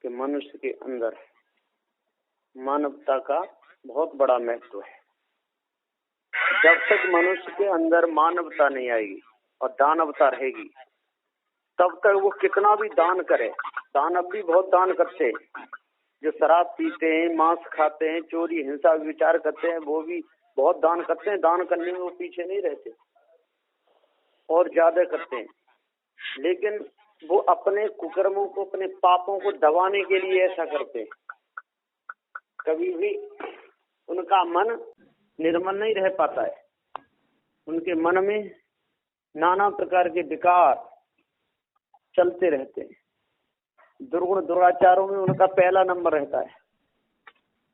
कि मनुष्य के अंदर मानवता का बहुत बड़ा महत्व है। जब तक मनुष्य के अंदर मानवता नहीं आएगी और दानवता रहेगी, तब तक वो कितना भी दान करे। दानव भी बहुत दान करते हैं, जो शराब पीते हैं, मांस खाते हैं, चोरी हिंसा विचार करते हैं, वो भी बहुत दान करते हैं। दान करने में वो पीछे नहीं रहते और ज्यादा करते हैं, लेकिन वो अपने कुकर्मों को, अपने पापों को दबाने के लिए ऐसा करते हैं। कभी भी उनका मन निर्मल नहीं रह पाता है। उनके मन में नाना प्रकार के विकार चलते रहते हैं। दुर्गुण दुराचारों में उनका पहला नंबर रहता है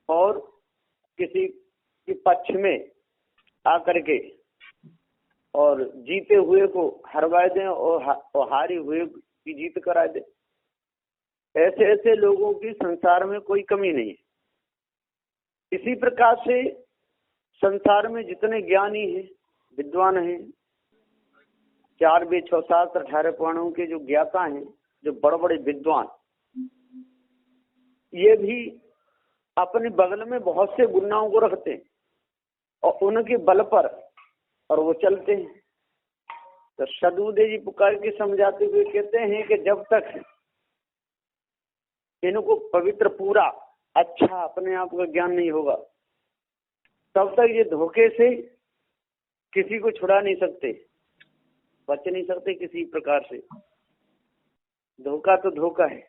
और किसी के पक्ष में आकर के और जीते हुए को हरवा दें और हारे हुए की जीत करा दे। ऐसे ऐसे लोगों की संसार में कोई कमी नहीं है। इसी प्रकार से संसार में जितने ज्ञानी हैं, विद्वान हैं, 4 वेद 6 शास्त्र 18 पुराणों के जो ज्ञाता हैं, जो बड़े बड़े विद्वान, ये भी अपने बगल में बहुत से गुन्नाओं को रखते हैं और उनके बल पर और वो चलते हैं। तो सदबुद्धे जी पुकार के समझाते हुए कहते हैं कि जब तक इनको पवित्र पूरा अच्छा अपने आप का ज्ञान नहीं होगा, तब तक ये धोखे से किसी को छुड़ा नहीं सकते, बच नहीं सकते किसी प्रकार से। धोखा तो धोखा है।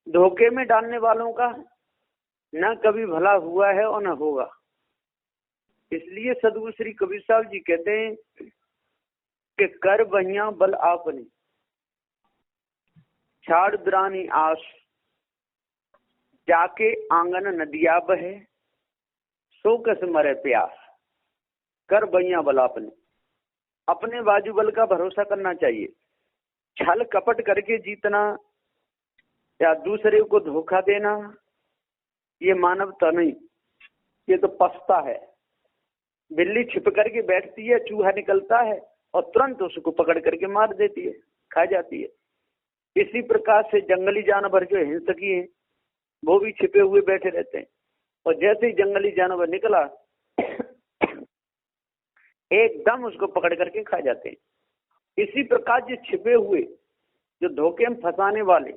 धोखे में डालने वालों का न कभी भला हुआ है और न होगा। इसलिए सदगुरु श्री कबीर साहब जी कहते हैं कि कर बहिया बल आपने, छाड़ दुरानी आस, जाके आंगन नदिया बहे, सो कस मरे प्यास। कर बहिया बल आपने, अपने बाजू बल का भरोसा करना चाहिए। छल कपट करके जीतना या दूसरे को धोखा देना, ये मानवता नहीं, ये तो पछता है। बिल्ली छिप करके बैठती है, चूहा निकलता है और तुरंत उसको पकड़ करके मार देती है, खा जाती है। इसी प्रकार से जंगली जानवर जो हिंसकी हैं, वो भी छिपे हुए बैठे रहते हैं और जैसे ही जंगली जानवर निकला एकदम उसको पकड़ करके खा जाते हैं। इसी प्रकार जो छिपे हुए, जो धोखे में फंसाने वाले,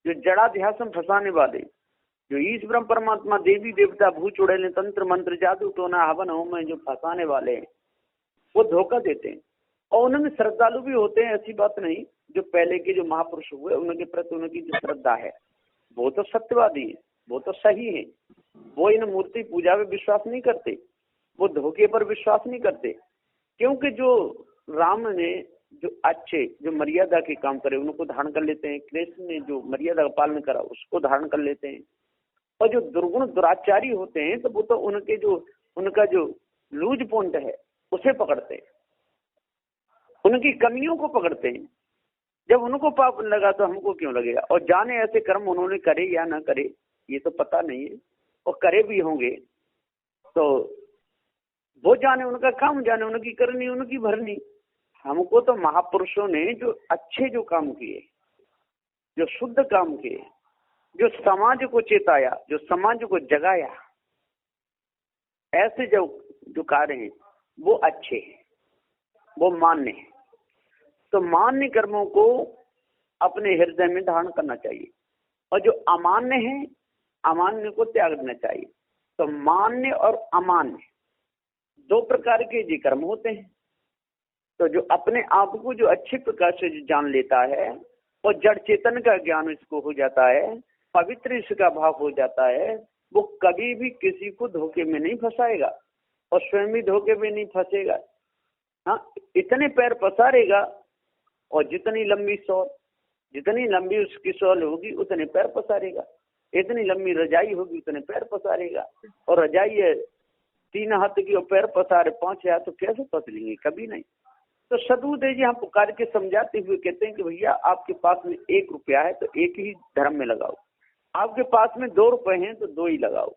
जो जड़ाध्यास में फंसाने वाले, जो ईश्वर परमात्मा देवी देवता भूत चुड़ैल तंत्र मंत्र जादू टोना हवन होम में जो फंसाने वाले हैं, वो धोखा देते हैं। और उनमें श्रद्धालु भी होते हैं, ऐसी बात नहीं। जो पहले के जो महापुरुष हुए, उनके प्रति उनकी जो श्रद्धा है, वो तो सत्यवादी है, वो तो सही है। वो इन मूर्ति पूजा में विश्वास नहीं करते, वो धोखे पर विश्वास नहीं करते। क्योंकि जो राम ने जो अच्छे जो मर्यादा के काम करे उनको धारण कर लेते हैं, कृष्ण ने जो मर्यादा का पालन करा उसको धारण कर लेते हैं। और जो दुर्गुण दुराचारी होते हैं तो वो तो उनके जो उनका जो लूज पॉइंट है उसे पकड़ते हैं, उनकी कमियों को पकड़ते हैं। जब उनको पाप लगा तो हमको क्यों लगेगा। और जाने ऐसे कर्म उन्होंने करे या ना करे ये तो पता नहीं है, और करे भी होंगे तो वो जाने, उनका काम जाने, उनकी करनी उनकी भरनी। हमको तो महापुरुषों ने जो अच्छे जो काम किए, जो शुद्ध काम किए, जो समाज को चेताया, जो समाज को जगाया, ऐसे जो कार्य हैं वो अच्छे हैं, वो मान्य है। तो मान्य कर्मों को अपने हृदय में धारण करना चाहिए और जो अमान्य है, अमान्य को त्याग देना चाहिए। तो मान्य और अमान्य 2 प्रकार के जी कर्म होते हैं। तो जो अपने आप को जो अच्छे प्रकार से जान लेता है और जड़ चेतन का ज्ञान इसको हो जाता है, पवित्र इसका भाव हो जाता है, वो कभी भी किसी को धोखे में नहीं फंसाएगा और स्वयं भी धोखे में नहीं फंसेगा। हाँ, इतने पैर पसारेगा और जितनी लंबी सौल, जितनी लंबी उसकी सौल होगी उतने पैर पसारेगा, इतनी लंबी रजाई होगी उतने पैर पसारेगा। और रजाई है 3 हाथ की और पैर पसारे 5 हाथ, तो कैसे पसलेंगे, कभी नहीं। तो सदबुद्धे जी हम पुकार के समझाते हुए कहते हैं कि भैया आपके पास में 1 रुपया है तो 1 ही धर्म में लगाओ, आपके पास में 2 रुपए हैं तो 2 ही लगाओ।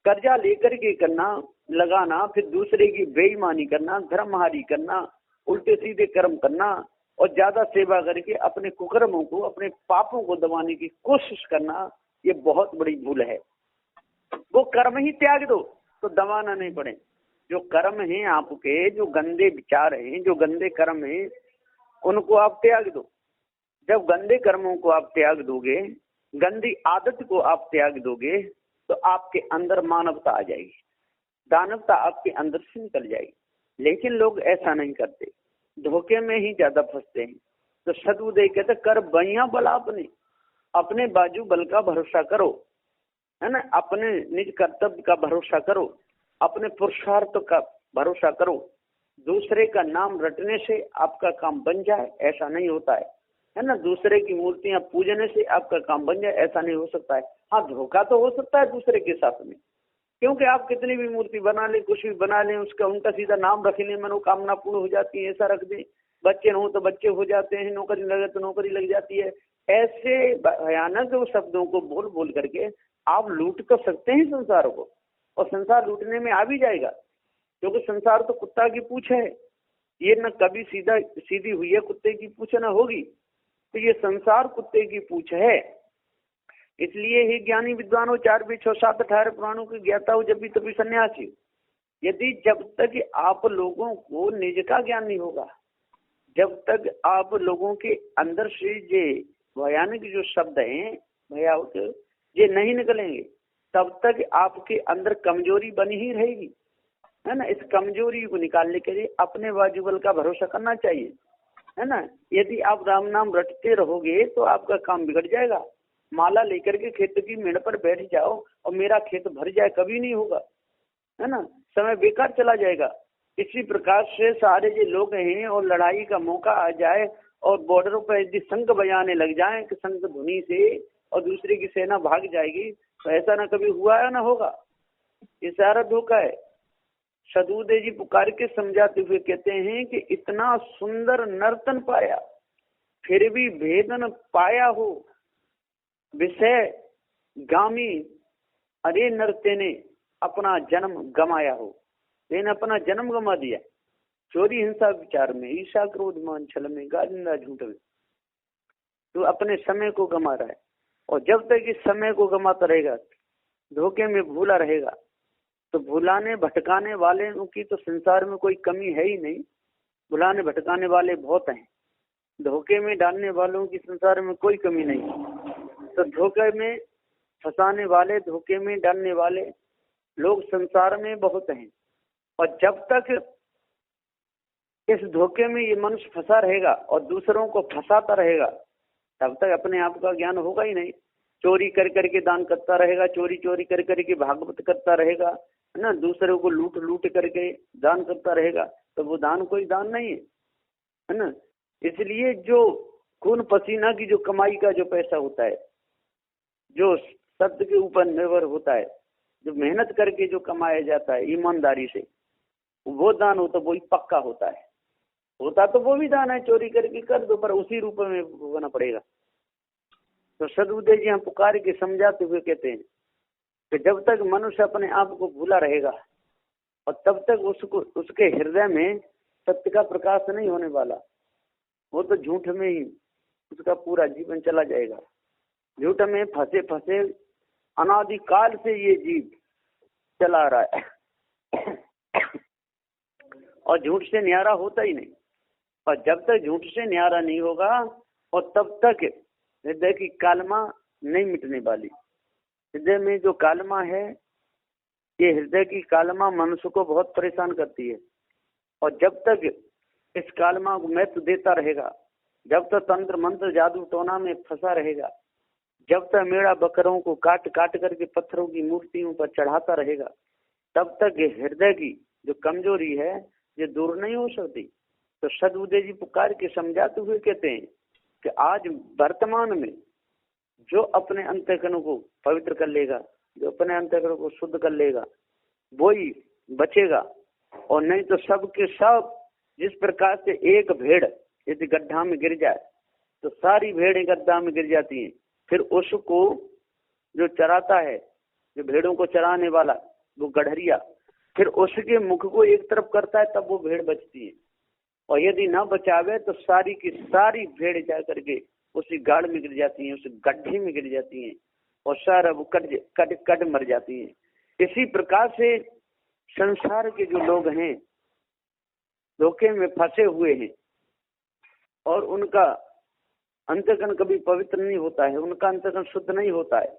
कर्जा लेकर के करना, लगाना, फिर दूसरे की बेईमानी करना, धर्महारी करना, उल्टे सीधे कर्म करना और ज्यादा सेवा करके अपने कुकर्मों को, अपने पापों को दबाने की कोशिश करना, ये बहुत बड़ी भूल है। वो कर्म ही त्याग दो तो दबाना नहीं पड़े। जो कर्म हैं आपके, जो गंदे विचार हैं, जो गंदे कर्म हैं, उनको आप त्याग दो। जब गंदे कर्मों को आप त्याग दोगे, गंदी आदत को आप त्याग दोगे, तो आपके अंदर मानवता आ जाएगी, दानवता आपके अंदर से निकल जाएगी। लेकिन लोग ऐसा नहीं करते, धोखे में ही ज्यादा फंसते हैं। तो सदबुद्धि कहते कर बैया बल आपने, अपने बाजू बल का भरोसा करो, है ना, अपने निज कर्तव्य का भरोसा करो, अपने पुरुषार्थ का भरोसा करो। दूसरे का नाम रटने से आपका काम बन जाए ऐसा नहीं होता है ना। दूसरे की मूर्तियां पूजने से आपका काम बन जाए ऐसा नहीं हो सकता है। हाँ, धोखा तो हो सकता है दूसरे के साथ में, क्योंकि आप कितनी भी मूर्ति बना लें, कुछ भी बना लें, उसका उनका सीधा नाम रख लें, मनोकामना पूर्ण हो जाती है, ऐसा रख दें। बच्चे हो तो बच्चे हो जाते हैं, नौकरी लगे तो नौकरी लग जाती है। ऐसे भयानक शब्दों को बोल बोल करके आप लूट तो सकते हैं संसार को, और संसार लूटने में आ भी जाएगा, क्योंकि संसार तो कुत्ता की पूंछ है। ये न कभी सीधी हुई है, कुत्ते की पूंछ न होगी। तो ये संसार कुत्ते की पूंछ है। इसलिए ही ज्ञानी विद्वानों 4 वेद 6 7 18 पुराणों की ज्ञाता हो, जब भी तभी सन्यासी। यदि जब तक आप लोगों को निज का ज्ञान नहीं होगा, जब तक आप लोगों के अंदर से ये भयानक जो शब्द हैं भयावह ये नहीं निकलेंगे, तब तक आपके अंदर कमजोरी बनी ही रहेगी, है ना। इस कमजोरी को निकालने के लिए अपने बाजूबल का भरोसा करना चाहिए, है ना। यदि आप राम नाम रटते रहोगे तो आपका काम बिगड़ जाएगा। माला लेकर के खेत की मेड़ पर बैठ जाओ और मेरा खेत भर जाए, कभी नहीं होगा, है ना। समय बेकार चला जाएगा। इसी प्रकार से सारे जो लोग हैं और लड़ाई का मौका आ जाए और बॉर्डरों पर यदि शंख बजाने लग जाए कि शंख ध्वनि से और दूसरे की सेना भाग जाएगी, तो ऐसा ना कभी हुआ है ना होगा। ये सारा धोखा है। सदबुद्धि जी पुकार के समझाते हुए कहते हैं कि इतना सुंदर नर्तन पाया फिर भी भेदन पाया हो, विषय गामी अरे नर्ते ने अपना जन्म गमाया हो। तेने अपना जन्म गमा दिया चोरी हिंसा विचार में, ईर्ष्या क्रोध मान छल में, गालिंदा झूठ में। तो अपने समय को गमा रहा है, और जब तक इस समय को गमाता रहेगा, धोखे में भूला रहेगा, तो भुलाने भटकाने वाले की तो संसार में कोई कमी है ही नहीं। भुलाने भटकाने वाले बहुत हैं, धोखे में डालने वालों की संसार में कोई कमी नहीं। तो धोखे में फंसाने वाले, धोखे में डालने वाले लोग संसार में बहुत हैं। और जब तक इस धोखे में ये मनुष्य फंसा रहेगा और दूसरों को फंसाता रहेगा, तब तक अपने आप का ज्ञान होगा ही नहीं। चोरी कर करके दान करता रहेगा, चोरी चोरी कर करके भागवत करता रहेगा, है ना, दूसरों को लूट लूट करके दान करता रहेगा, तो वो दान कोई दान नहीं है ना। इसलिए जो खून पसीना की जो कमाई का जो पैसा होता है, जो सत्य के ऊपर निर्भर होता है, जो मेहनत करके जो कमाया जाता है ईमानदारी से, वो दान होता वही पक्का होता है। होता तो वो भी दान है, चोरी करके कर दो, पर उसी रूप में होना पड़ेगा। तो सदबुद्धि जी हम पुकार के समझाते हुए कहते हैं कि जब तक मनुष्य अपने आप को भूला रहेगा और तब तक उसके हृदय में सत्य का प्रकाश नहीं होने वाला, वो तो झूठ में ही उसका पूरा जीवन चला जाएगा। झूठ में फंसे फंसे अनादिकाल से ये जीव चला रहा है और झूठ से न्यारा होता ही नहीं। और जब तक झूठ से न्यारा नहीं होगा और तब तक हृदय की कालमा नहीं मिटने वाली। हृदय में जो कालमा है, ये हृदय की कालमा मनुष्य को बहुत परेशान करती है। और जब तक इस कालमा को महत्व देता रहेगा, जब तक तंत्र मंत्र जादू टोना में फंसा रहेगा, जब तक मेढ़ा बकरों को काट काट करके पत्थरों की मूर्तियों पर चढ़ाता रहेगा, तब तक ये हृदय की जो कमजोरी है ये दूर नहीं हो सकती। तो सदबुद्धि जी पुकार के समझाते हुए कहते हैं कि आज वर्तमान में जो अपने अंतःकरण को पवित्र कर लेगा, जो अपने अंतःकरण को शुद्ध कर लेगा, वही बचेगा। और नहीं तो सब के सब, जिस प्रकार से एक भेड़ यदि गड्ढा में गिर जाए तो सारी भेड़ें गड्ढा में गिर जाती हैं। फिर उसको जो चराता है, जो भेड़ों को चराने वाला, वो गड़हरिया, फिर उसके मुख को एक तरफ करता है, तब वो भेड़ बचती है। और यदि ना बचावे तो सारी की सारी भेड़ जा करके उसी गाड़ में गिर जाती हैं, उस गड्ढे में गिर जाती हैं और सारा वो कट कट कट मर जाती हैं। इसी प्रकार से संसार के जो लोग हैं धोखे में फंसे हुए हैं और उनका अंतःकरण कभी पवित्र नहीं होता है, उनका अंतःकरण शुद्ध नहीं होता है,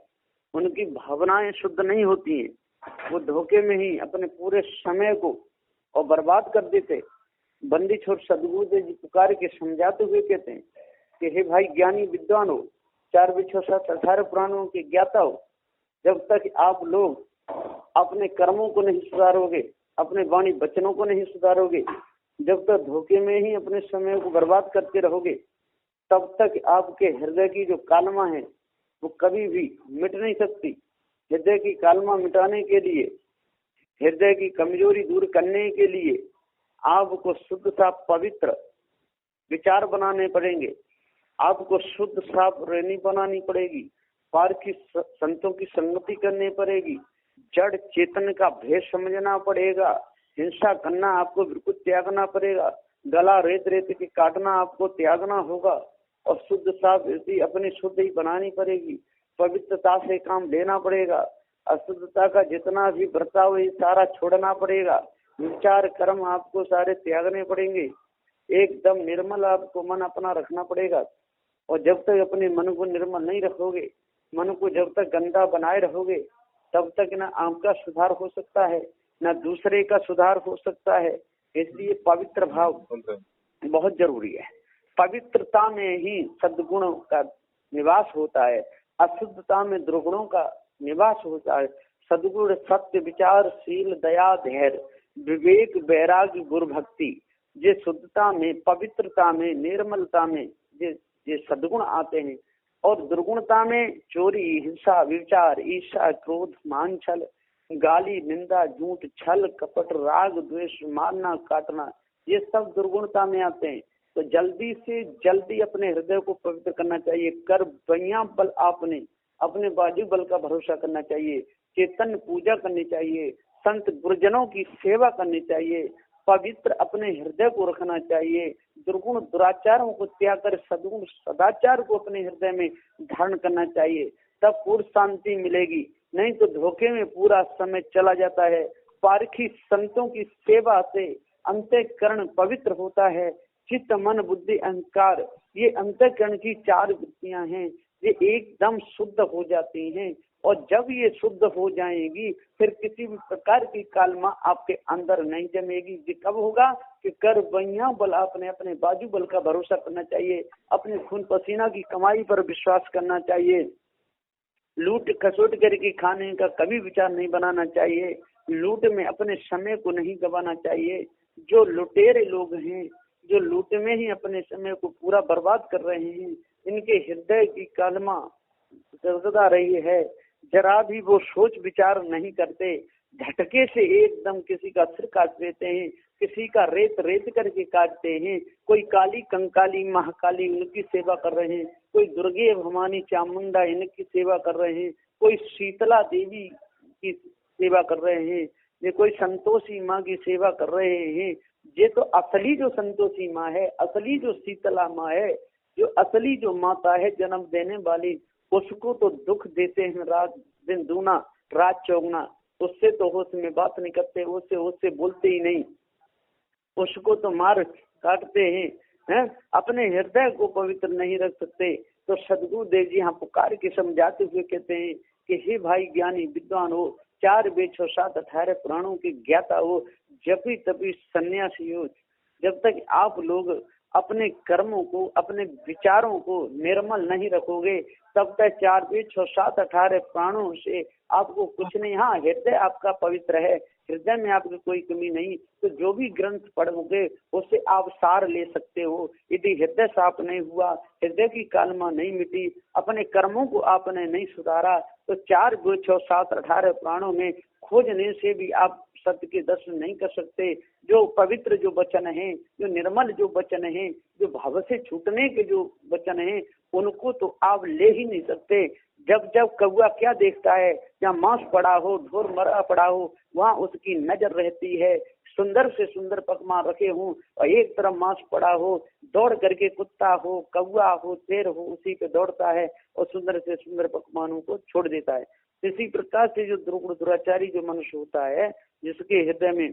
उनकी भावनाएं शुद्ध नहीं होती हैं। वो धोखे में ही अपने पूरे समय को और बर्बाद कर देते। बंदी छोड़ सदगुरुदेव जी पुकार के समझाते हुए कहते हैं कि हे भाई ज्ञानी विद्वान हो, 4 वेद 6 7 18 पुराणों के ज्ञाता हो, जब तक आप लोग अपने कर्मों को नहीं सुधारोगे, अपने वाणी वचनों को नहीं सुधारोगे, जब तक धोखे में ही अपने समय को बर्बाद करते रहोगे, तब तक आपके हृदय की जो कालमा है वो कभी भी मिट नहीं सकती। हृदय की कालमा मिटाने के लिए, हृदय की कमजोरी दूर करने के लिए आपको शुद्ध साफ पवित्र विचार बनाने पड़ेंगे, आपको शुद्ध साफ रहनी बनानी पड़ेगी, पारखी संतों की संगति करनी पड़ेगी, जड़ चेतन का भेद समझना पड़ेगा, हिंसा करना आपको बिल्कुल त्यागना पड़ेगा, गला रेत रेत के काटना आपको त्यागना होगा और शुद्ध साफ अपनी शुद्ध ही बनानी पड़ेगी। पवित्रता से काम लेना पड़ेगा, अशुद्धता का जितना भी बर्ताव है सारा छोड़ना पड़ेगा, विचार कर्म आपको सारे त्यागने पड़ेंगे, एकदम निर्मल आपको मन अपना रखना पड़ेगा। और जब तक अपने मन को निर्मल नहीं रखोगे, मन को जब तक गंदा बनाए रहोगे, तब तक ना आपका सुधार हो सकता है ना दूसरे का सुधार हो सकता है। इसलिए पवित्र भाव बहुत जरूरी है। पवित्रता में ही सद्गुणों का निवास होता है, अशुद्धता में दुर्गुणों का निवास होता है। सद्गुण सत्य विचार शील दया धैर्य विवेक वैराग्य गुरु भक्ति, ये शुद्धता में पवित्रता में निर्मलता में ये सद्गुण आते हैं। और दुर्गुणता में चोरी हिंसा विचार ईर्ष्या क्रोध मान छल गाली निंदा झूठ छल कपट राग द्वेष मारना काटना, ये सब दुर्गुणता में आते हैं। तो जल्दी से जल्दी अपने हृदय को पवित्र करना चाहिए। कर बइया बल आपने अपने बाजू बल का भरोसा करना चाहिए, चेतन पूजा करनी चाहिए, संत गुरुजनों की सेवा करनी चाहिए, पवित्र अपने हृदय को रखना चाहिए, दुर्गुण दुराचारों को त्याग कर सद्गुण सदाचार को अपने हृदय में धारण करना चाहिए, तब पूर्ण शांति मिलेगी। नहीं तो धोखे में पूरा समय चला जाता है। पारखी संतों की सेवा से अंतःकरण पवित्र होता है। चित्त मन बुद्धि अहंकार, ये अंतःकरण की 4 वृत्तियां हैं, ये एकदम शुद्ध हो जाती हैं। और जब ये शुद्ध हो जाएगी फिर किसी भी प्रकार की कालमा आपके अंदर नहीं जमेगी। ये कब होगा कि कर बइया बल आपने अपने बाजू बल का भरोसा करना चाहिए, अपने खून पसीना की कमाई पर विश्वास करना चाहिए, लूट खसोट करके खाने का कभी विचार नहीं बनाना चाहिए, लूट में अपने समय को नहीं गंवाना चाहिए। जो लुटेरे लोग हैं, जो लूट में ही अपने समय को पूरा बर्बाद कर रहे हैं, इनके हृदय की कालमा जर्जदा रही है, जरा भी वो सोच विचार नहीं करते, झटके से एकदम किसी का सिर काट देते हैं, किसी का रेत रेत करके काटते हैं, कोई काली कंकाली महाकाली उनकी सेवा कर रहे हैं, कोई दुर्गे भवानी चामुंडा इनकी सेवा कर रहे हैं, कोई शीतला देवी की सेवा कर रहे हैं, ये कोई संतोषी माँ की सेवा कर रहे हैं। ये तो असली जो संतोषी माँ है, असली जो शीतला माँ है, जो असली जो माता है जन्म देने वाली, उसको तो दुख देते हैं रात दिन दूना रात चौगुना, उससे तो होश में बात नहीं करते, उससे बोलते ही नहीं, उसको तो मार काटते हैं, अपने हृदय को पवित्र नहीं रख सकते। तो सदगुरु देव जी यहाँ पुकार के समझाते हुए कहते हैं कि हे भाई ज्ञानी विद्वान हो, 4 वेद 6 7 18 पुराणों के ज्ञाता हो, जब भी तभी सन्यासी हो, जब तक आप लोग अपने कर्मों को अपने विचारों को निर्मल नहीं रखोगे, तब तक 4 वेद 6 7 18 पुराणों से आपको कुछ नहीं। हाँ, हृदय आपका पवित्र है, हृदय में आपकी कोई कमी नहीं, तो जो भी ग्रंथ पढ़ोगे उससे आप सार ले सकते हो। यदि हृदय साफ नहीं हुआ, हृदय की कालमा नहीं मिटी, अपने कर्मों को आपने नहीं सुधारा, तो 4 वेद 6 7 18 पुराणों में खोजने से भी आप सत्य के दर्शन नहीं कर सकते। जो पवित्र जो वचन है, जो निर्मल जो वचन है, जो भाव से छूटने के जो वचन है, उनको तो आप ले ही नहीं सकते। जब जब कौआ क्या देखता है, जहाँ मांस पड़ा हो ढोर मरा पड़ा हो, वहाँ उसकी नजर रहती है, सुंदर से सुंदर पकवान रखे हों और एक तरफ मांस पड़ा हो, दौड़ करके कुत्ता हो, कौवा हो, शेर हो, उसी पे दौड़ता है और सुंदर से सुंदर पकवानों को छोड़ देता है। इसी प्रकार से जो दुर्गुण दुराचारी जो मनुष्य होता है, जिसके हृदय में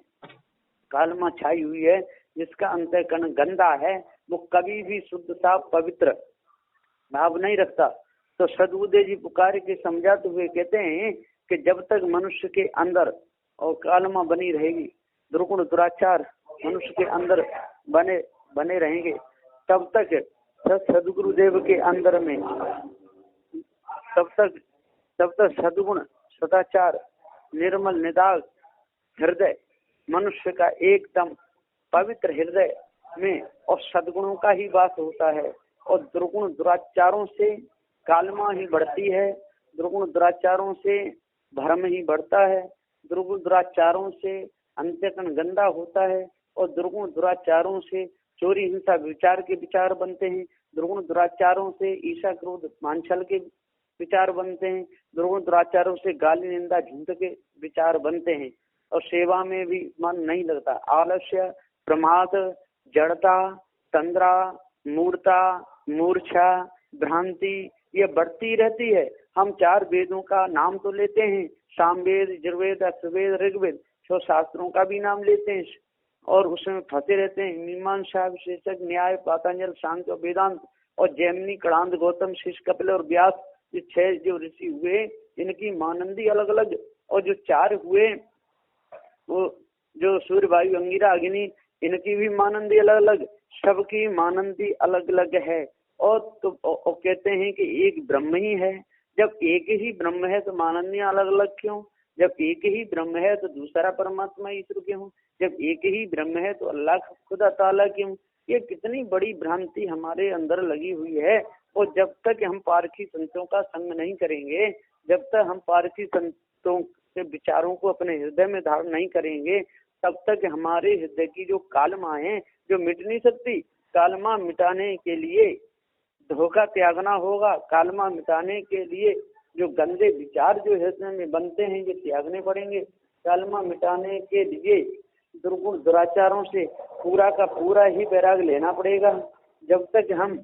कालमा छाई हुई है, जिसका अंतःकरण गंदा है, वो कभी भी शुद्ध साफ पवित्र भाव नहीं रखता। तो सदबुद्धे जी पुकार के समझाते हुए कहते हैं कि जब तक मनुष्य के अंदर और कालमा बनी रहेगी, दुर्गुण दुराचार मनुष्य के अंदर बने रहेंगे, तब तक सदगुरुदेव के अंदर में तब तक सदगुण सदाचार निर्मल निदाग हृदय मनुष्य का एकदम पवित्र हृदय में और सद्गुणों का ही वास होता है। और दुर्गुण दुराचारों से कालमा ही बढ़ती है, दुर्गुण दुराचारों से भ्रम ही बढ़ता है, दुर्गुण दुराचारों से अंतःकरण गंदा होता है और दुर्गुण दुराचारों से चोरी हिंसा विचार के विचार बनते हैं, दुर्गुण दुराचारों से ईर्ष्या क्रोध मानछल के विचार बनते हैं, दुर्गुण दुराचारों से गाली निंदा झूठ के विचार बनते हैं और सेवा में भी मन नहीं लगता। आलस्य, प्रमाद, जड़ता, तंद्रा, मूर्ता, मूर्छा, भ्रांति ये बढ़ती रहती है। हम 4 वेदों का नाम तो लेते हैं, सामवेद, यजुर्वेद, अथर्ववेद, ऋग्वेद, 6 शास्त्रों का भी नाम लेते हैं और उसमें फंसे रहते हैं। मीमांसा, विशेषज्ञ, न्याय, पातंजल, सांख्य, वेदांत और जैमिनी, कणाद, गौतम, शिश, कपिल और व्यास, ये 6 जो ऋषि हुए, इनकी मानंदी अलग अलग, और जो 4 हुए वो जो सूर्य, वायु, अंगिरा, अग्नि, इनकी भी मानंदी अलग अलग, सबकी मानंदी अलग अलग है। और तो कहते हैं कि एक ब्रह्म ही है। जब एक ही ब्रह्म है तो मानंदियां अलग अलग क्यों? जब एक ही ब्रह्म है तो दूसरा परमात्मा ईश्वर क्यों? जब एक ही ब्रह्म है तो अल्लाह खुदा ताला क्यों? ये कितनी बड़ी भ्रांति हमारे अंदर लगी हुई है। और जब तक हम पारखी संतों का संग नहीं करेंगे, जब तक हम पारखी संतों के विचारों को अपने हृदय में धारण नहीं करेंगे, तब तक हमारे हृदय की जो कालमा है जो मिट नहीं सकती। कालमा मिटाने के लिए धोखा त्यागना होगा। कालमा मिटाने के लिए जो गंदे विचार जो हृदय में बनते हैं ये त्यागने पड़ेंगे। कालमा मिटाने के लिए दुर्गुण दुराचारों से पूरा का पूरा ही वैराग लेना पड़ेगा। जब तक हम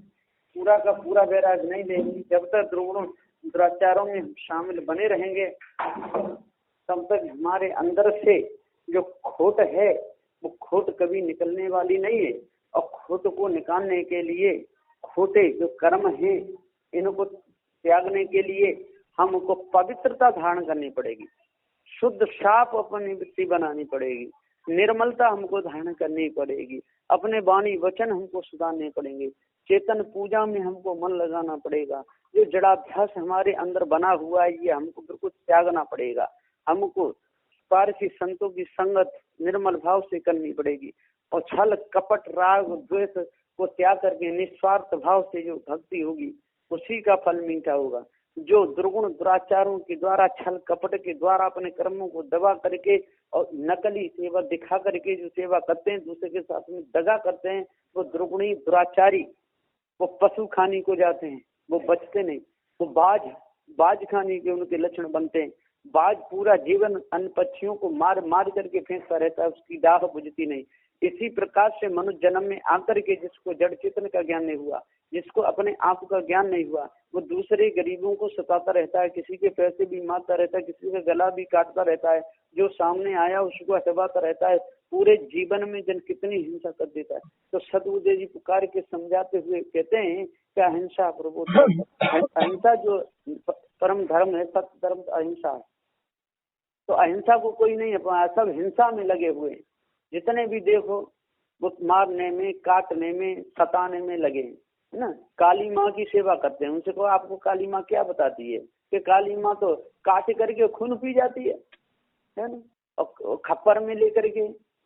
पूरा का पूरा वैराग नहीं लेंगे, जब तक दुर्गुण दुराचारों में शामिल बने रहेंगे, तब तक हमारे अंदर से जो खोट है वो खोट कभी निकलने वाली नहीं है। और खोट को निकालने के लिए, खोटे जो कर्म हैं इनको त्यागने के लिए हमको पवित्रता धारण करनी पड़ेगी, शुद्ध साफ अपनी वृत्ति बनानी पड़ेगी, निर्मलता हमको धारण करनी पड़ेगी, अपने वाणी वचन हमको सुधारने पड़ेंगे, चेतन पूजा में हमको मन लगाना पड़ेगा। जो जड़ाभ्यास हमारे अंदर बना हुआ है ये हमको बिल्कुल त्यागना पड़ेगा। हमको पारसी संतों की संगत निर्मल भाव से करनी पड़ेगी और छल कपट राग द्वेष को त्याग करके निस्वार्थ भाव से जो भक्ति होगी उसी का फल मीठा होगा। जो दुर्गुण दुराचारों के द्वारा, छल कपट के द्वारा अपने कर्मों को दबा करके और नकली सेवा दिखा करके जो सेवा करते हैं, दूसरे के साथ में दगा करते हैं, वो दुर्गुणी दुराचारी, वो पशु खानी को जाते हैं, वो बचते नहीं। वो बाज खानी के उनके लक्षण बनते हैं। बाज पूरा जीवन अन्य पक्षियों को मार मार करके फेंकता रहता है, उसकी दाह बुझती नहीं। इसी प्रकार से मनुष्य जन्म में आकर के जिसको जड़ चेतन का ज्ञान नहीं हुआ, जिसको अपने आप का ज्ञान नहीं हुआ, वो दूसरे गरीबों को सताता रहता है, किसी के पैसे भी मारता रहता है, किसी का गला भी काटता रहता है, जो सामने आया उसको हटवाता रहता है, पूरे जीवन में जन कितनी हिंसा कर देता है। तो सदबुद्धे जी पुकार के समझाते हुए कहते हैं कि अहिंसा प्रभु, अहिंसा जो परम धर्म है, सत्य धर्म अहिंसा है। तो अहिंसा को कोई नहीं अपनाया, सब हिंसा में लगे हुए हैं। जितने भी देखो वो मारने में, काटने में, सताने में लगे हैं, है ना। काली माँ की सेवा करते हैं, उनसे कहो आपको काली माँ क्या बताती है कि काली माँ तो काट करके खून पी जाती है ना, और खप्पर में लेकर के,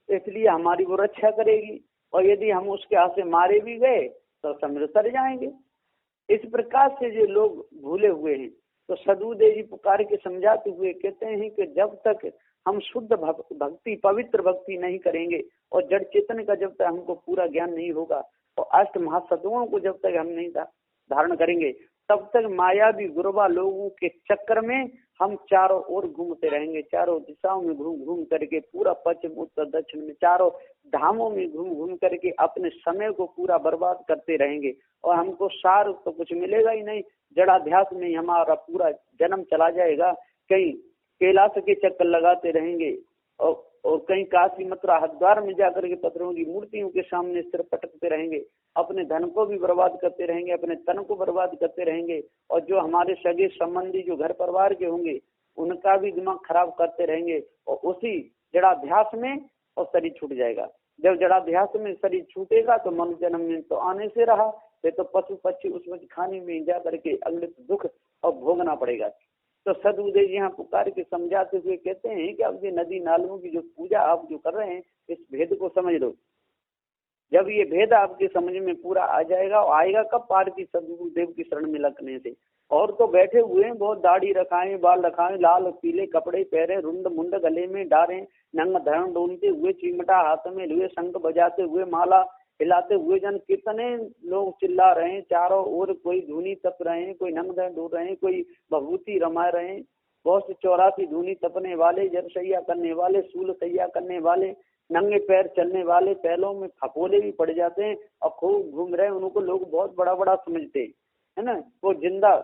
इसलिए हमारी वो रक्षा करेगी। और यदि हम उसके हाथ से मारे भी गए तो समझ तर जाएंगे। इस प्रकार से जो लोग भूले हुए हैं, तो सदबुद्धे जी पुकार के समझाते हुए कहते हैं कि जब तक हम शुद्ध भक्ति, पवित्र भक्ति नहीं करेंगे और जड़ चेतन का जब तक हमको पूरा ज्ञान नहीं होगा और अष्ट महासत्वों को जब तक हम नहीं धारण करेंगे, तब तक मायावी गुरबा लोगों के चक्कर में हम चारों ओर घूमते रहेंगे, चारों दिशाओं में घूम घूम करके, पूरा पश्चिम उत्तर दक्षिण में चारों धामों में घूम घूम करके अपने समय को पूरा बर्बाद करते रहेंगे और हमको सार तो कुछ मिलेगा ही नहीं। जड़ाध्यास में हमारा पूरा जन्म चला जाएगा। कहीं कैलाश के चक्कर लगाते रहेंगे और कहीं काशी मथुरा हरिद्वार में जाकर के पत्थरों की मूर्तियों के सामने सिर पटकते रहेंगे। अपने धन को भी बर्बाद करते रहेंगे, अपने तन को बर्बाद करते रहेंगे और जो हमारे सगे संबंधी जो घर परिवार के होंगे उनका भी दिमाग खराब करते रहेंगे और उसी जड़ाध्यास में और शरीर छूट जाएगा। जब जड़ाध्यास में शरीर छूटेगा तो मनुष्य जन्म में तो आने से रहा, ये तो पशु पक्षी उसमें खाने में जा करके अगले दुख और भोगना पड़ेगा। तो सदगुरुदेव जी यहाँ पुकार के समझाते हुए कहते हैं कि अब ये नदी नालों की जो पूजा आप जो कर रहे हैं इस भेद को समझ लो। जब ये भेद आपके समझ में पूरा आ जाएगा और आएगा कब? पार की सदगुरुदेव की शरण में लगने से। और तो बैठे हुए हैं, बहुत दाढ़ी रखाए, बाल रखाए, लाल पीले कपड़े पहरे, रुंड मुंड गले में डारे, नंग धरण डोलते हुए, चिमटा हाथ में लिए, शंख बजाते हुए, माला हिलाते हुए जन कितने लोग चिल्ला रहे हैं चारों ओर। कोई धूनी तप रहे हैं, कोई नंग धरण डोल रहे हैं, कोई भभूति रमा रहे हैं। बहुत से 84 धूनी तपने वाले, जरसैया करने वाले, सूल सैया करने वाले, नंगे पैर चलने वाले, पैरों में फपोले भी पड़ जाते हैं और खूब घूम रहे हैं। उनको लोग बहुत बड़ा बड़ा समझते हैं, है ना। वो जिंदा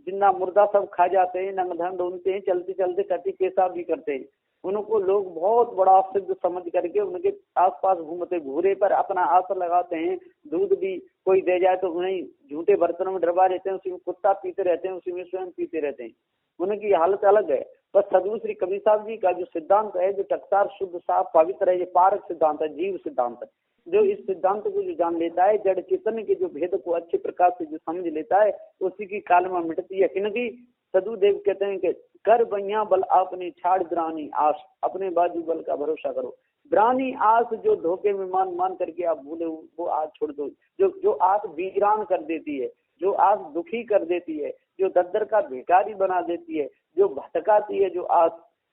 जिंदा मुर्दा सब खा जाते हैं, नंग धरण ढूंढते हैं, चलते चलते कटी पेशाब भी करते हैं। उनको लोग बहुत बड़ा सिद्ध समझ करके उनके आसपास घूमते, घूरे पर अपना आस लगाते हैं। दूध भी कोई दे जाए तो उन्हें झूठे बर्तनों में डरवा देते हैं, उसी में कुत्ता पीते रहते हैं, उसी में स्वयं पीते रहते हैं। उनकी हालत अलग है। बस सदगुरु श्री कबीर साहब जी का जो सिद्धांत है, जो टकसार शुद्ध साफ पवित्र है, ये पारक सिद्धांत है, जीव सिद्धांत है। जो इस सिद्धांत को जो जान लेता है, जड़ चेतन के जो भेद को अच्छे प्रकार से जो समझ लेता है, उसी की कालमा मिटती है। क्योंकि सदगुरुदेव कहते हैं कि कर बइया बल आपने छाड़ ग्रानी आस, अपने बाजू बल का भरोसा करो। ग्रानी आस जो धोखे में मान मान करके आप भूले वो आस छोड़ दो। जो आस वीरान कर देती है, जो आस दुखी कर देती है, जो दद्दर का भिखारी बना देती है, जो भटकाती है, जो आस,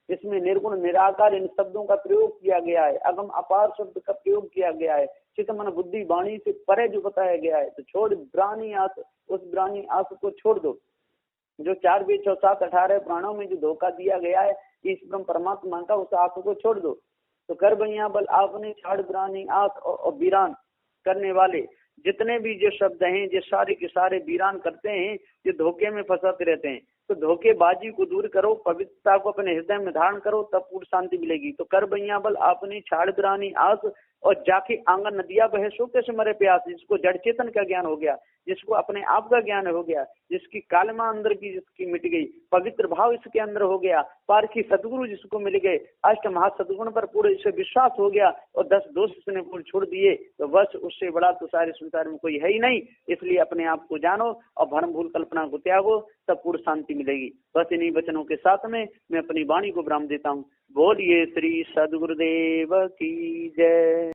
इसमें निर्गुण निराकार इन शब्दों का प्रयोग किया गया है, अगम अपार शब्द का प्रयोग किया गया है, चित्त मन बुद्धि वाणी से परे जो बताया गया है। तो छोड़ ग्रानी आस, उस ग्रानी आस को छोड़ दो। जो 4 वेद 6 7 18 प्राणों में जो धोखा दिया गया है इस ब्रह्म परमात्मा का, उस आस को छोड़ दो। तो कर भैया बल आपने छाड़ ग्रानी आस और वीरान करने वाले जितने भी जो शब्द हैं, जो सारे के सारे वीरान करते हैं, जो धोखे में फंसाते रहते हैं। तो धोखेबाजी को दूर करो, पवित्रता को अपने हृदय में धारण करो, तब पूर्ण शांति मिलेगी। तो कर भैया बल आपने छाड़ ग्रानी आस और जाके आंगन नदिया बहे सो कैसे मरे प्यास। जिसको जड़ चेतन का ज्ञान हो गया, जिसको अपने आप का ज्ञान हो गया, जिसकी कालमा अंदर की जिसकी मिट गई, पवित्र भाव इसके अंदर हो गया, पार की सदगुरु जिसको मिल गए, अष्ट महासदगुण पर पूरे इसे विश्वास हो गया और 10 दोष इसने पूरे छोड़ दिए, तो बस उससे बड़ा तो सारे संसार में कोई है ही नहीं। इसलिए अपने आप को जानो और भ्रम भूल कल्पना को त्यागो, तब पूर्ण शांति मिलेगी। बस इन्हीं वचनों के साथ में मैं अपनी वाणी को विराम देता हूँ। बोलिए श्री सदगुरुदेव की जय।